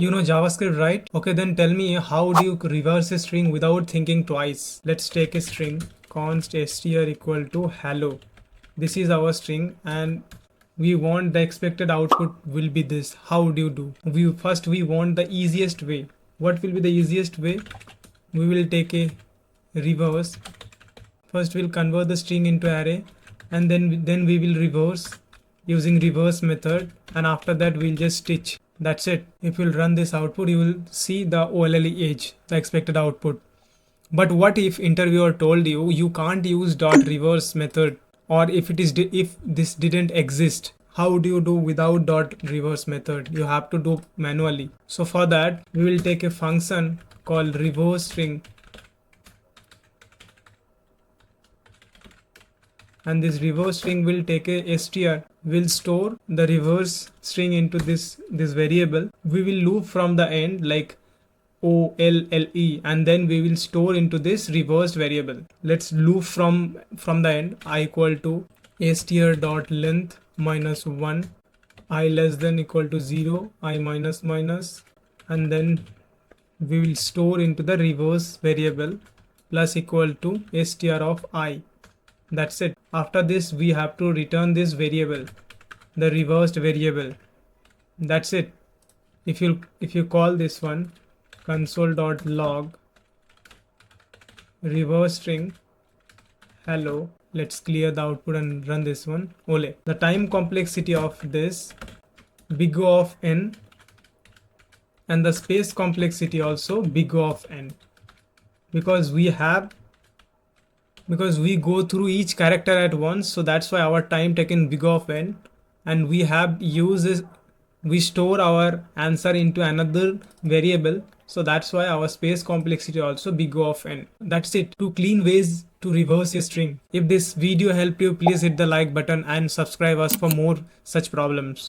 You know JavaScript, right? Okay, then tell me, how do you reverse a string without thinking twice? Let's take a string const str equal to hello. This is our string and we want the expected output will be this. How do you do? We want the easiest way. What will be the easiest way? We will take a reverse. First we'll convert the string into array and then we will reverse using reverse method, and after that we'll just stitch. That's it. If you'll run this output, you will see the OLLE age, the expected output. But what if interviewer told you you can't use dot reverse method, or if this didn't exist? How do you do without dot reverse method? You have to do manually. So for that we will take a function called reverse string, and this reverse string will take a str. We'll store the reverse string into this variable. We will loop from the end like OLLE, and then we will store into this reversed variable. Let's loop from the end. I equal to str dot length minus 1, I less than equal to 0, I minus minus, and then we will store into the reverse variable plus equal to str of I. That's it. After this we have to return this variable, the reversed variable. That's it. If you call this one console.log reverse string hello, let's clear the output and run this one. Ole. The time complexity of this big O of n, and the space complexity also big O of n, because we go through each character at once, so that's why our time taken big O of n, and we store our answer into another variable, so that's why our space complexity also big O of n. That's it. Two clean ways to reverse a string. If this video helped you, please hit the like button and subscribe us for more such problems.